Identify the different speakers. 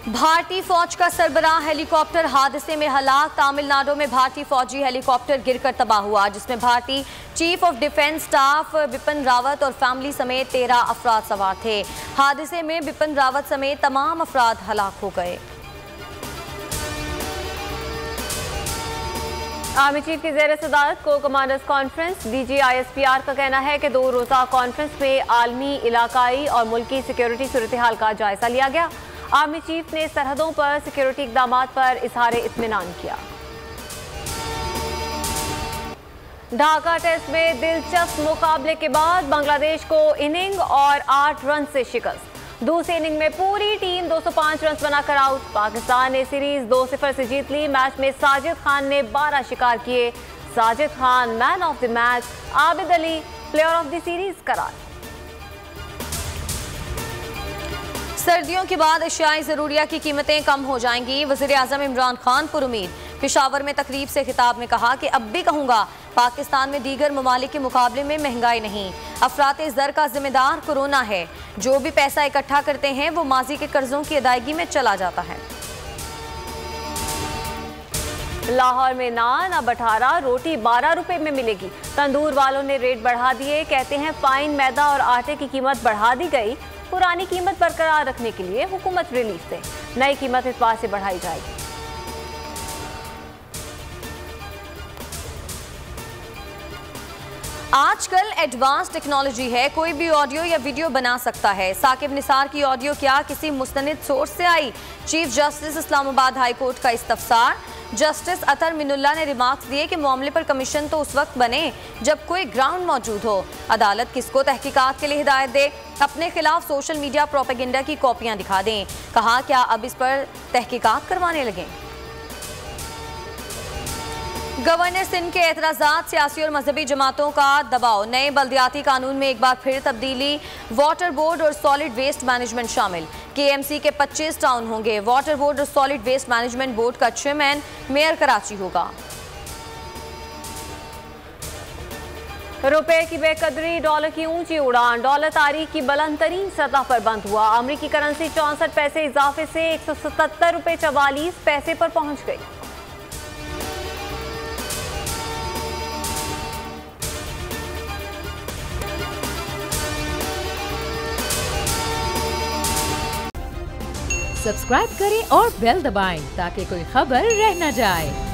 Speaker 1: भारतीय फौज का सरबराह हेलीकॉप्टर हादसे में हलाक। तमिलनाडु में भारतीय फौजी हेलीकॉप्टर गिरकर तबाह हुआ, जिसमें भारतीय chief of defence staff Bipin Rawat और फैमिली समेत 13 अफराद सवार थे। हादसे में बिपिन रावत समेत तमाम अफराद हलाक हो गए।
Speaker 2: आर्मी चीफ की ज़ेर सदारत को कमांडर्स कॉन्फ्रेंस। DGISPR का कहना है कि 2 रोज़ा कॉन्फ्रेंस में आलमी, इलाकाई और मुल्की सिक्योरिटी सूरत हाल का जायजा लिया गया। आर्मी चीफ ने सरहदों पर सिक्योरिटी इक़दामात पर इज़हार इत्मीनान किया। ढाका टेस्ट में दिलचस्प मुकाबले के बाद बांग्लादेश को इनिंग और 8 रन से शिकस्त। दूसरी इनिंग में पूरी टीम 205 रन बनाकर आउट। पाकिस्तान ने सीरीज 2-0 से जीत ली। मैच में साजिद खान ने 12 शिकार किए। Sajid Khan man of the match, Abid Ali player of the series करार।
Speaker 1: सर्दियों के बाद अशियाई ज़रूरिया की कीमतें कम हो जाएंगी। वज़ीर-ए-आज़म इमरान खान पुरुमीद। पेशावर में तकरीब से खिताब में कहा कि अब भी कहूँगा, पाकिस्तान में दीगर ममालिक के मुकाबले में महंगाई नहीं, अफराते ज़र का जिम्मेदार कोरोना है। जो भी पैसा इकट्ठा करते हैं वो माजी के कर्जों की अदायगी में चला जाता है।
Speaker 2: लाहौर में नान अब 18, रोटी 12 रुपए में मिलेगी। तंदूर वालों ने रेट बढ़ा दिए। कहते हैं फाइन, मैदा और आटे की कीमत बढ़ा दी गई। पुरानी कीमत बरकरार रखने के लिए हुकूमत रिलीफ दे। नई कीमत इतवार से बढ़ाई जाएगी।
Speaker 1: आजकल एडवांस टेक्नोलॉजी है, कोई भी ऑडियो या वीडियो बना सकता है। साकिब निसार की ऑडियो क्या किसी मुस्तनिद सोर्स से आई? Chief justice Islamabad high court का इस्तफसार। जस्टिस अतर मिनुल्लाह ने रिमार्क्स दिए कि मामले पर कमीशन तो उस वक्त बने जब कोई ग्राउंड मौजूद हो। अदालत किसको तहकीकात के लिए हिदायत दे? अपने खिलाफ सोशल मीडिया प्रोपेगेंडा की कॉपियां दिखा दें। कहा, क्या अब इस पर तहकीकात करवाने लगे? गवर्नर सिंध के एतराज़ात, सियासी और मजहबी जमातों का दबाव। नए बल्दियाती कानून में एक बार फिर तब्दीली। वाटर बोर्ड और सॉलिड वेस्ट मैनेजमेंट शामिल। KMC के 25 टाउन होंगे। वाटर बोर्ड और सॉलिड वेस्ट मैनेजमेंट बोर्ड का चेयरमैन मेयर कराची होगा।
Speaker 2: रुपए की बेकदरी, डॉलर की ऊंची उड़ान। डॉलर तारीख की बुलंद तरीन सतह पर बंद हुआ। अमरीकी करेंसी 64 पैसे इजाफे से 177 रुपए 44 पैसे पर पहुंच गई।
Speaker 3: सब्सक्राइब करें और बेल दबाएं ताकि कोई खबर रह न जाए।